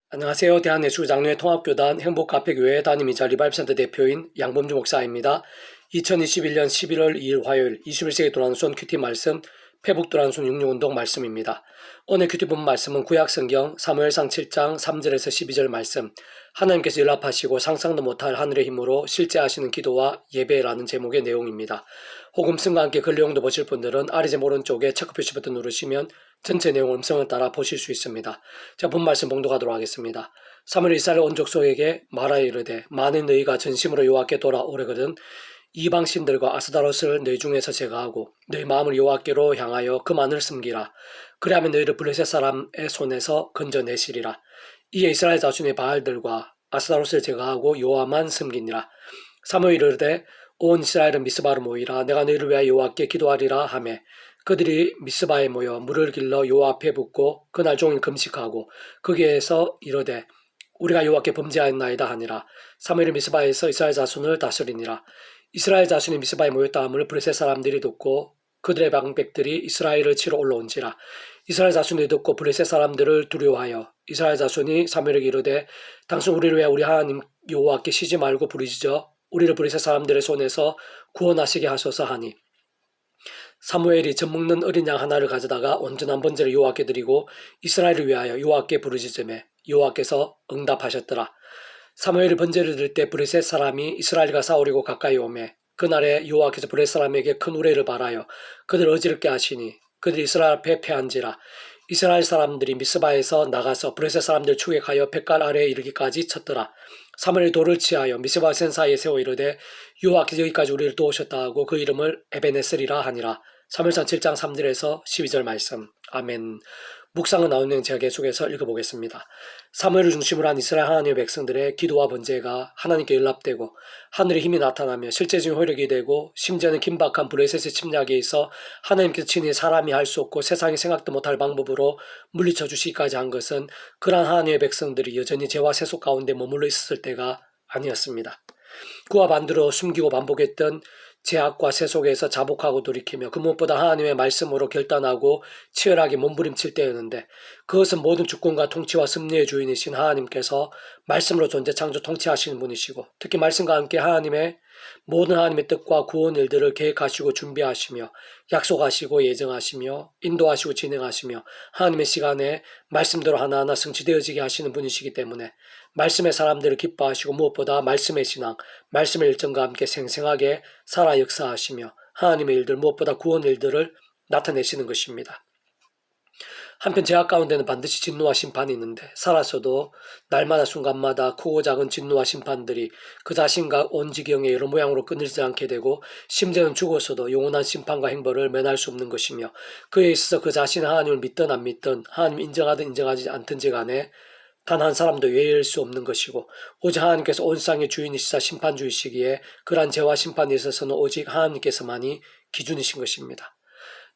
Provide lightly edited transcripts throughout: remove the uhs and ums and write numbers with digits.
안녕하세요. 대한예수장로회 통합교단 행복카페교회 담임이자 리바이브센터 대표인 양범주 목사입니다. 2021년 11월 2일 화요일 21세기 도란손 큐티 말씀 페북 도란손 육류운동 말씀입니다. 오늘 큐티 본 말씀은 구약성경 사무엘상 7장 3절에서 12절 말씀, 하나님께서 연락하시고 상상도 못할 하늘의 힘으로 실제하시는 기도와 예배라는 제목의 내용입니다. 혹 음성과 함께 글 내용도 보실 분들은 아래 제 오른쪽에 체크표시 버튼 누르시면 전체 내용 음성을 따라 보실 수 있습니다. 자, 본 말씀 봉독하도록 하겠습니다. 사무엘 이스라엘 온 족속에게 말하여 이르되 만일 너희가 전심으로 여호와께 돌아오려거든 이방 신들과 아스다롯을 너희 중에서 제거하고 너희 마음을 여호와께로 향하여 그만을 섬기라. 그리하면 너희를 블레셋 사람의 손에서 건져내시리라. 이에 이스라엘 자손의 바알들과 아스다롯을 제거하고 여호와만 섬기니라. 사무엘이 이르되 온 이스라엘은 미스바로 모이라. 내가 너희를 위하여 여호와께 기도하리라 하매 그들이 미스바에 모여 물을 길러 여호와 앞에 붓고 그날 종일 금식하고 거기에서 이르되 우리가 여호와께 범죄하였나이다 하니라. 사무엘이 미스바에서 이스라엘 자손을 다스리니라. 이스라엘 자손이 미스바에 모였다 함을 블레셋 사람들이 듣고 그들의 방백들이 이스라엘을 치러 올라온지라. 이스라엘 자손이 듣고 블레셋 사람들을 두려워하여 이스라엘 자손이 사무엘에게 이르되 당신 우리를 위하여 우리 하나님 여호와께 쉬지 말고 부르짖어 우리를 블레셋 사람들의 손에서 구원하시게 하소서 하니 사무엘이 젖먹는 어린 양 하나를 가져다가 온전한 번제를 여호와께 드리고 이스라엘을 위하여 여호와께 부르짖음에 여호와께서 응답하셨더라. 사무엘이 번제를 드릴 때 브레셋 사람이 이스라엘과 싸우려고 가까이 오매 그날에 여호와께서 브레셋 사람에게 큰 우레를 발하여 그들을 어지럽게 하시니 그들이 이스라엘 앞에 패한지라. 이스라엘 사람들이 미스바에서 나가서 브레셋 사람들 추격하여 뱃갈 아래에 이르기까지 쳤더라. 사무엘이 돌을 치하여 미스바 센 사이에 세워 이르되 여호와께서 여기까지 우리를 도우셨다 하고 그 이름을 에베네셀이라 하니라. 사무엘상 7장 3절에서 12절 말씀. 아멘. 묵상은 나온 내용 제가 계속해서 읽어보겠습니다. 사무엘을 중심으로 한 이스라엘 하나님의 백성들의 기도와 번제가 하나님께 연락되고 하늘의 힘이 나타나며 실제적인 효력이 되고 심지어는 긴박한 브레셋의 침략에 있어 하나님께서 친히 사람이 할 수 없고 세상이 생각도 못할 방법으로 물리쳐 주시기까지 한 것은 그러한 하나님의 백성들이 여전히 죄와 세속 가운데 머물러 있었을 때가 아니었습니다. 그와 반대로 숨기고 반복했던 죄악과 세속에서 자복하고 돌이키며 그 무엇보다 하나님의 말씀으로 결단하고 치열하게 몸부림칠 때였는데 그것은 모든 주권과 통치와 승리의 주인이신 하나님께서 말씀으로 존재 창조 통치하시는 분이시고 특히 말씀과 함께 모든 하나님의 뜻과 구원 일들을 계획하시고 준비하시며 약속하시고 예정하시며 인도하시고 진행하시며 하나님의 시간에 말씀대로 하나하나 성취되어지게 하시는 분이시기 때문에 말씀의 사람들을 기뻐하시고 무엇보다 말씀의 신앙, 말씀의 일정과 함께 생생하게 살아 역사하시며 하나님의 일들 무엇보다 구원 일들을 나타내시는 것입니다. 한편 죄악 가운데는 반드시 진노와 심판이 있는데 살았어도 날마다 순간마다 크고 작은 진노와 심판들이 그 자신과 온 지경의 여러 모양으로 끊이지 않게 되고 심지어는 죽었어도 영원한 심판과 행벌을 면할 수 없는 것이며 그에 있어서 그 자신이 하나님을 믿든 안 믿든 하나님 인정하든 인정하지 않든지 간에 단 한 사람도 외일 수 없는 것이고 오직 하나님께서 온 세상의 주인이시자 심판주이시기에 그러한 죄와 심판에 있어서는 오직 하나님께서만이 기준이신 것입니다.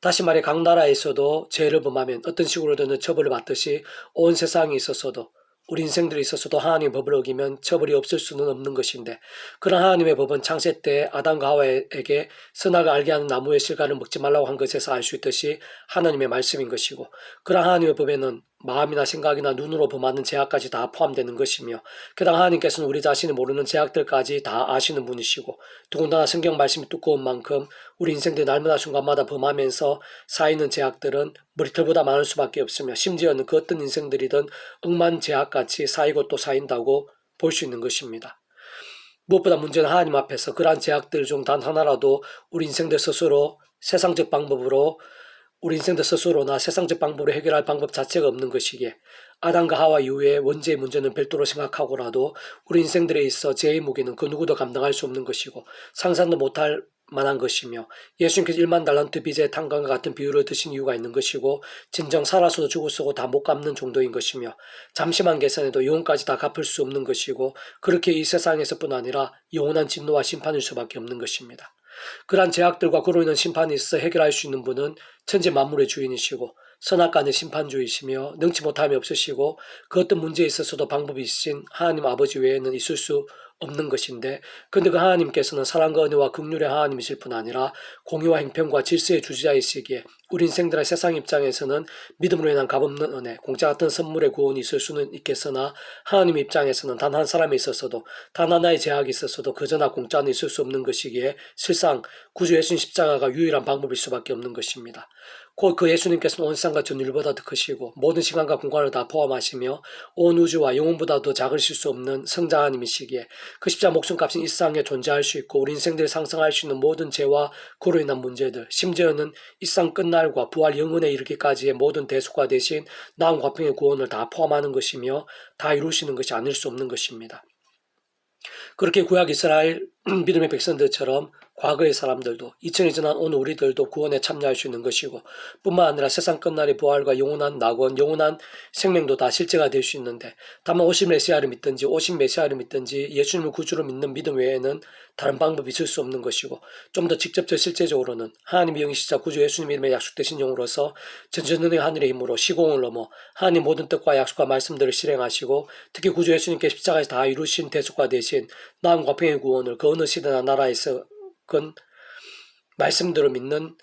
다시 말해 각 나라에서도 죄를 범하면 어떤 식으로든 처벌을 받듯이 온 세상에 있어서도 우리 인생들에 있어서도 하나님의 법을 어기면 처벌이 없을 수는 없는 것인데 그런 하나님의 법은 창세 때 아담과 하와에게 선악을 알게 하는 나무의 실과를 먹지 말라고 한 것에서 알 수 있듯이 하나님의 말씀인 것이고 그런 하나님의 법에는 마음이나 생각이나 눈으로 범하는 죄악까지 다 포함되는 것이며 게다가 하나님께서는 우리 자신이 모르는 죄악들까지 다 아시는 분이시고 더군다나 성경 말씀이 두꺼운 만큼 우리 인생들 날마다 순간마다 범하면서 쌓이는 죄악들은 머리털보다 많을 수밖에 없으며 심지어는 그 어떤 인생들이든 억만 죄악같이 쌓이고 또 쌓인다고 볼 수 있는 것입니다. 무엇보다 문제는 하나님 앞에서 그러한 죄악들 중 단 하나라도 우리 인생들 스스로나 세상적 방법으로 해결할 방법 자체가 없는 것이기에 아담과 하와 이후에 원죄의 문제는 별도로 생각하고라도 우리 인생들에 있어 죄의 무게는 그 누구도 감당할 수 없는 것이고 상상도 못할 만한 것이며 예수님께서 1만 달란트 빚의 탕감과 같은 비유를 드신 이유가 있는 것이고 진정 살아서도 죽었어도 다 못 갚는 정도인 것이며 잠시만 계산해도 영혼까지 다 갚을 수 없는 것이고 그렇게 이 세상에서뿐 아니라 영원한 진노와 심판일 수밖에 없는 것입니다. 그러한 죄악들과 그로 인한 심판이 있어 해결할 수 있는 분은 천지 만물의 주인이시고 선악간의 심판주이시며 능치 못함이 없으시고 그 어떤 문제에 있어서도 방법이 있으신 하나님 아버지 외에는 있을 수 없는 것인데, 근데 그 하나님께서는 사랑과 은혜와 긍휼의 하나님이실 뿐 아니라 공의와 행편과 질서의 주지자이시기에 우리 인생들의 세상 입장에서는 믿음으로 인한 값없는 은혜, 공짜 같은 선물의 구원이 있을 수는 있겠으나 하나님 입장에서는 단 한 사람이 있었어도, 단 하나의 제약이 있었어도 그저나 공짜는 있을 수 없는 것이기에 실상 구주 예수님 십자가가 유일한 방법일 수밖에 없는 것입니다. 곧 그 예수님께서는 온 세상과 전율보다 더 크시고 모든 시간과 공간을 다 포함하시며 온 우주와 영혼보다 더 작으실 수 없는 성자 하나님이시기에 그 십자가 목숨값은 이 세상에 존재할 수 있고 우리 인생들이 상상할 수 있는 모든 죄와 그로 인한 문제들, 심지어는 이 세상 끝날과 부활 영원에 이르기까지의 모든 대속과 대신 나온 화평의 구원을 다 포함하는 것이며 다 이루시는 것이 아닐 수 없는 것입니다. 그렇게 구약 이스라엘 믿음의 백성들처럼 과거의 사람들도 2000이 지난 오늘 우리들도 구원에 참여할 수 있는 것이고, 뿐만 아니라 세상 끝날의 부활과 영원한 낙원, 영원한 생명도 다 실제가 될 수 있는데, 다만 오실 메시아를 믿든지 오신 메시아를 믿든지 예수님을 구주로 믿는 믿음 외에는 다른 방법이 있을 수 없는 것이고, 좀 더 직접적 실제적으로는 하나님의 영이시자 구주 예수님 이름의 약속되신 영으로서 전전능의 하늘의 힘으로 시공을 넘어 하나님 모든 뜻과 약속과 말씀들을 실행하시고, 특히 구주 예수님께 십자가에서 다 이루신 대속과 대신 나은 화평의 구원을 그 어느 시대나 나라에서 건 말씀대로 믿는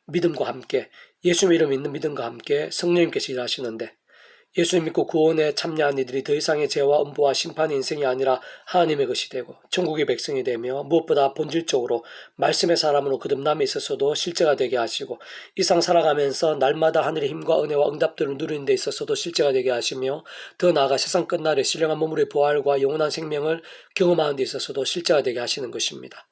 믿음과 함께, 예수님 이름 믿는 믿음과 함께 성령님께서 일하시는데, 예수님 믿고 구원에 참여한 이들이 더 이상의 죄와 엄부와 심판의 인생이 아니라 하나님의 것이 되고 천국의 백성이 되며, 무엇보다 본질적으로 말씀의 사람으로 거듭남에 있어서도 실제가 되게 하시고, 이 상 살아가면서 날마다 하늘의 힘과 은혜와 응답들을 누리는 데 있어서도 실제가 되게 하시며, 더 나아가 세상 끝날에 신령한 몸으로의 부활과 영원한 생명을 경험하는 데 있어서도 실제가 되게 하시는 것입니다.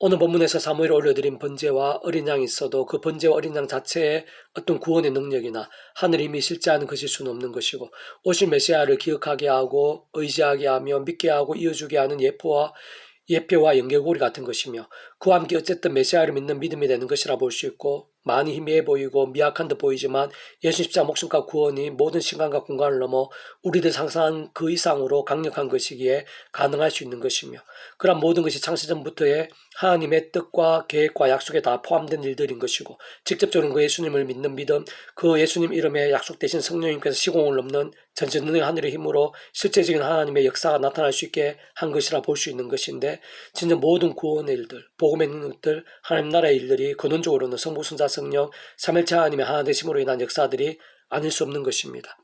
오늘 본문에서 사무엘에 올려드린 번제와 어린 양이 있어도 그 번제와 어린 양 자체의 어떤 구원의 능력이나 하늘의 힘이 실제하는 것일 수는 없는 것이고, 오실 메시아를 기억하게 하고 의지하게 하며 믿게 하고 이어주게 하는 예표와 연결고리 같은 것이며, 그와 함께 어쨌든 메시아를 믿는 믿음이 되는 것이라 볼 수 있고, 많이 희미해 보이고 미약한 듯 보이지만 예수 십자가 목숨과 구원이 모든 시간과 공간을 넘어 우리들 상상한 그 이상으로 강력한 것이기에 가능할 수 있는 것이며, 그런 모든 것이 창세전부터의 하나님의 뜻과 계획과 약속에 다 포함된 일들인 것이고, 직접적으로 그 예수님을 믿는 믿음, 그 예수님 이름에 약속되신 성령님께서 시공을 넘는 전전능의 하늘의 힘으로 실제적인 하나님의 역사가 나타날 수 있게 한 것이라 볼 수 있는 것인데, 진짜 모든 구원의 일들, 복음의 능력들, 하나님 나라의 일들이 근원적으로는 성부, 성자, 성령, 삼일체 하나님의 하나 되심으로 인한 역사들이 아닐 수 없는 것입니다.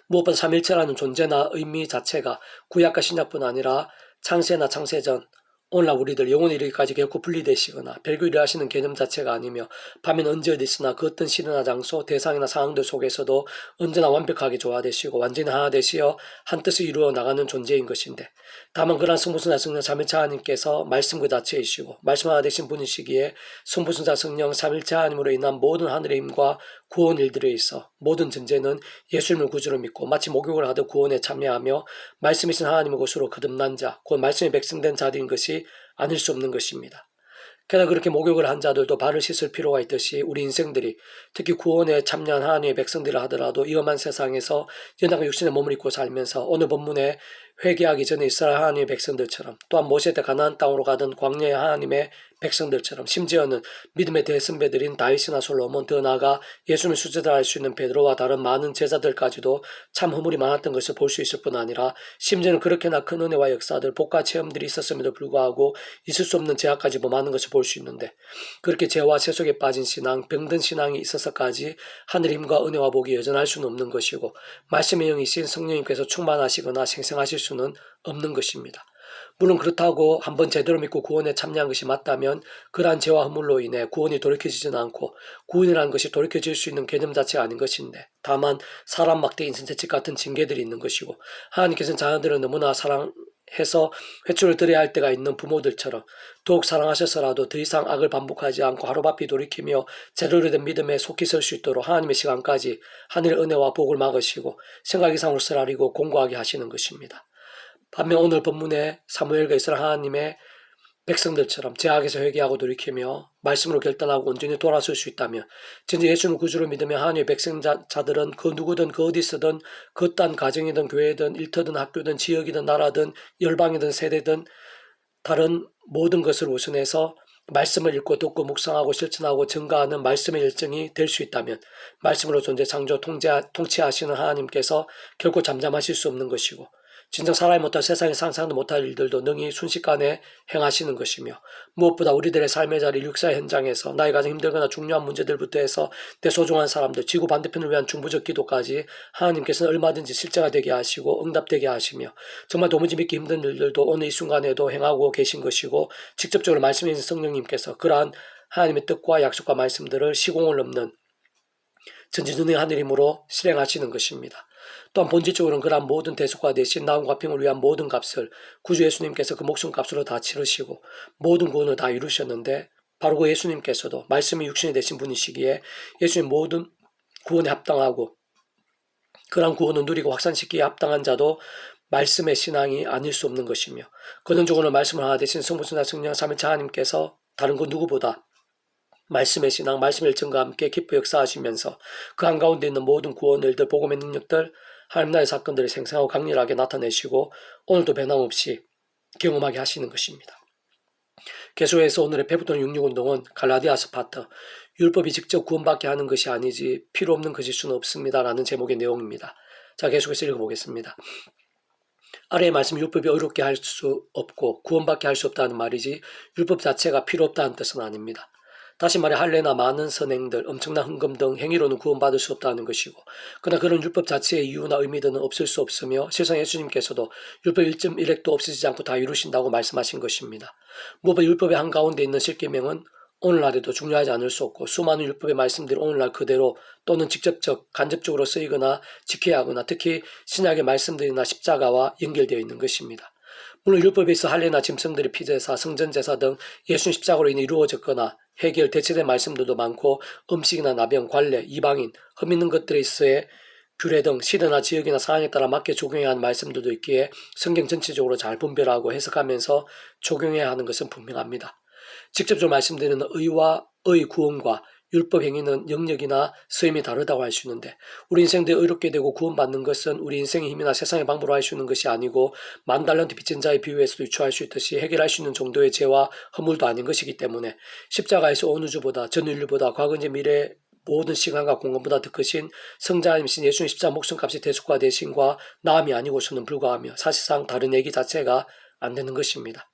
무엇보다 삼일체라는 존재나 의미 자체가 구약과 신약뿐 아니라 창세나 창세전, 오늘날 우리들 영원히 이르기까지 결코 분리되시거나 별개로 하시는 개념 자체가 아니며, 밤에는 언제 어디 있으나 그 어떤 시대나 장소, 대상이나 상황들 속에서도 언제나 완벽하게 조화되시고 완전히 하나 되시어 한 뜻을 이루어 나가는 존재인 것인데, 다만 그러한 성부성자 성령 삼일체 하나님께서 말씀 그 자체이시고 말씀 하나 되신 분이시기에 성부성자 성령 삼일체 하나님으로 인한 모든 하늘의 힘과 구원 일들에 있어 모든 전제는 예수님을 구주로 믿고 마치 목욕을 하듯 구원에 참여하며 말씀이신 하나님의 것으로 거듭난 자, 곧 말씀이 백성된 자들인 것이 아닐 수 없는 것입니다. 게다가 그렇게 목욕을 한 자들도 발을 씻을 필요가 있듯이 우리 인생들이, 특히 구원에 참여한 하나님의 백성들이라 하더라도 위험한 세상에서 연약한 육신의 몸을 입고 살면서 오늘 본문에 회개하기 전에 이스라엘 하나님의 백성들처럼, 또한 모세 때 가나안 땅으로 가던 광야의 하나님의 백성들처럼, 심지어는 믿음의 대선배들인 다윗이나 솔로몬, 더 나아가 예수님을 수제자할 수 있는 베드로와 다른 많은 제자들까지도 참 허물이 많았던 것을 볼 수 있을 뿐 아니라, 심지어는 그렇게나 큰 은혜와 역사들, 복과 체험들이 있었음에도 불구하고 있을 수 없는 제약까지 범하는 것을 볼 수 있는데, 그렇게 죄와 세속에 빠진 신앙, 병든 신앙이 있어서까지 하늘의 힘과 은혜와 복이 여전할 수는 없는 것이고, 말씀의 영이신 성령님께서 충만하시거나 생생하실 수는 없는 것입니다. 물론 그렇다고 한번 제대로 믿고 구원에 참여한 것이 맞다면 그러한 죄와 허물로 인해 구원이 돌이켜지지는 않고, 구원이라는 것이 돌이켜질 수 있는 개념 자체가 아닌 것인데, 다만 사람 막대 인생 채찍 같은 징계들이 있는 것이고, 하나님께서는 자녀들을 너무나 사랑해서 회초를 드려야 할 때가 있는 부모들처럼 더욱 사랑하셔서라도 더 이상 악을 반복하지 않고 하루바삐 돌이키며 제대로 된 믿음에 속히 설 수 있도록 하나님의 시간까지 하늘의 은혜와 복을 막으시고 생각 이상으로 쓰라리고 공고하게 하시는 것입니다. 반면 오늘 본문에 사무엘과 이스라엘 하나님의 백성들처럼 죄악에서 회개하고 돌이키며 말씀으로 결단하고 온전히 돌아설 수 있다면, 진짜 예수를 구주로 믿으며 하나님의 백성자들은 그 누구든 그 어디 있든 그 어떤 가정이든 교회든 일터든 학교든 지역이든 나라든 열방이든 세대든 다른 모든 것을 우선해서 말씀을 읽고 듣고 묵상하고 실천하고 증가하는 말씀의 일정이 될 수 있다면 말씀으로 존재 창조 통치하시는 하나님께서 결코 잠잠하실 수 없는 것이고 진정 사람이 못할 세상에 상상도 못할 일들도 능히 순식간에 행하시는 것이며 무엇보다 우리들의 삶의 자리 육사의 현장에서 나의 가장 힘들거나 중요한 문제들부터 해서 내 소중한 사람들 지구 반대편을 위한 중부적 기도까지 하나님께서는 얼마든지 실제가 되게 하시고 응답되게 하시며 정말 도무지 믿기 힘든 일들도 오늘 이 순간에도 행하고 계신 것이고 직접적으로 말씀해 주신 성령님께서 그러한 하나님의 뜻과 약속과 말씀들을 시공을 넘는 전지전능의 하늘임으로 실행하시는 것입니다. 또한 본질적으로는 그러한 모든 대속과 대신 나음과 평을 위한 모든 값을 구주 예수님께서 그 목숨값으로 다 치르시고 모든 구원을 다 이루셨는데 바로 그 예수님께서도 말씀이 육신이 되신 분이시기에 예수님 모든 구원에 합당하고 그러한 구원을 누리고 확산시키기에 합당한 자도 말씀의 신앙이 아닐 수 없는 것이며 근원적으로 말씀을 하나 되신 성부성자 성령 삼위일체 하나님께서 다른 그 누구보다 말씀의 신앙, 말씀의 일정과 함께 기뻐 역사하시면서 그 한가운데 있는 모든 구원의 일들, 복음의 능력들, 하나님 나라의 사건들을 생생하고 강렬하게 나타내시고 오늘도 변함없이 경험하게 하시는 것입니다. 계속해서 오늘의 페북돈 66운동은 갈라디아서 파트 율법이 직접 구원받게 하는 것이 아니지 필요 없는 것일 수는 없습니다. 라는 제목의 내용입니다. 자, 계속해서 읽어보겠습니다. 아래의 말씀 율법이 의롭게 할 수 없고 구원받게 할 수 없다는 말이지 율법 자체가 필요 없다는 뜻은 아닙니다. 다시 말해 할례나 많은 선행들, 엄청난 헌금 등 행위로는 구원받을 수 없다는 것이고 그러나 그런 율법 자체의 이유나 의미들은 없을 수 없으며 실상 예수님께서도 율법 1.1획도 없어지지 않고 다 이루신다고 말씀하신 것입니다. 무엇보다 율법의 한가운데 있는 십계명은 오늘날에도 중요하지 않을 수 없고 수많은 율법의 말씀들이 오늘날 그대로 또는 직접적, 간접적으로 쓰이거나 지켜야 하거나 특히 신약의 말씀들이나 십자가와 연결되어 있는 것입니다. 물론 율법에 있어 할례나 짐승들의 피제사, 성전제사 등 예수님 십자가로 인해 이루어졌거나 해결, 대체된 말씀들도 많고 음식이나 나병, 관례, 이방인, 흠 있는 것들에 있어의 규례 등 시대나 지역이나 상황에 따라 맞게 적용해야 하는 말씀들도 있기에 성경 전체적으로 잘 분별하고 해석하면서 적용해야 하는 것은 분명합니다. 직접적으로 말씀드리는 의와 의 구원과 율법 행위는 영역이나 쓰임이 다르다고 할 수 있는데 우리 인생들이 의롭게 되고 구원받는 것은 우리 인생의 힘이나 세상의 방법으로 할 수 있는 것이 아니고 만 달란트 빚진 자의 비유에서도 유추할 수 있듯이 해결할 수 있는 정도의 죄와 허물도 아닌 것이기 때문에 십자가에서 어느 주보다 전 인류보다 과거 이제 미래 모든 시간과 공간보다 더 크신 성자님이신 예수님 십자가 목숨값이 대속과 대신과 나음이 아니고서는 불과하며 사실상 다른 얘기 자체가 안 되는 것입니다.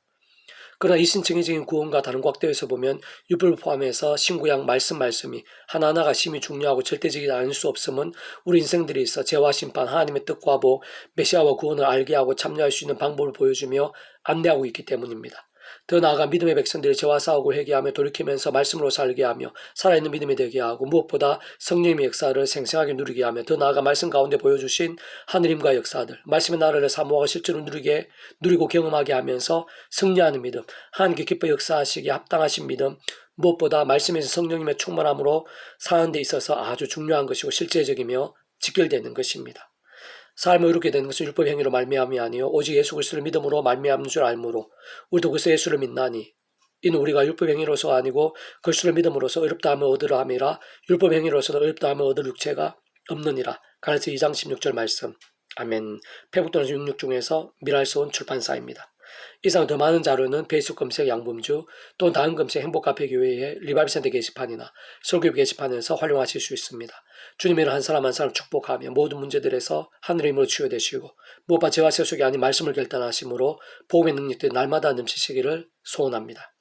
그러나 이신청의적인 구원과 다른 곽대에서 보면 율법을 포함해서 신구약 말씀이 하나하나가 심히 중요하고 절대적이지 않을 수 없음은 우리 인생들이 있어 죄와 심판, 하나님의 뜻과 복, 메시아와 구원을 알게 하고 참여할 수 있는 방법을 보여주며 안내하고 있기 때문입니다. 더 나아가 믿음의 백성들이 죄와 싸우고 회개하며 돌이키면서 말씀으로 살게 하며 살아있는 믿음이 되게 하고 무엇보다 성령님의 역사를 생생하게 누리게 하며 더 나아가 말씀 가운데 보여주신 하느님과 역사들, 말씀의 나라를 사모하고 실제로 누리고 경험하게 하면서 승리하는 믿음, 하나님께 기뻐 역사하시기에 합당하신 믿음, 무엇보다 말씀에서 성령님의 충만함으로 사는 데 있어서 아주 중요한 것이고 실제적이며 직결되는 것입니다. 삶을 이루게 되는 것은 율법 행위로 말미암이 아니요 오직 예수 그리스도를 믿음으로 말미암는 줄 알므로 우리도 그리스도 예수를 믿나니 이는 우리가 율법 행위로서 아니고 그리스도를 믿음으로써 의롭다 함을 얻으려 함이라 율법 행위로서는 의롭다 함을 얻을 육체가 없느니라. 갈라디아서 2장 16절 말씀. 아멘. 페북도는 66 중에서 미랄스온 출판사입니다. 이상 더 많은 자료는 페이스북 검색 양범주 또는 다음 검색 행복카페교회의 리바이브센터 게시판이나 설교부 게시판에서 활용하실 수 있습니다. 주님의 한 사람 한 사람 축복하며 모든 문제들에서 하늘의 힘으로 치유되시고 무엇보다 죄와 세속이 아닌 말씀을 결단하심으로 복음의 능력들이 날마다 넘치시기를 소원합니다.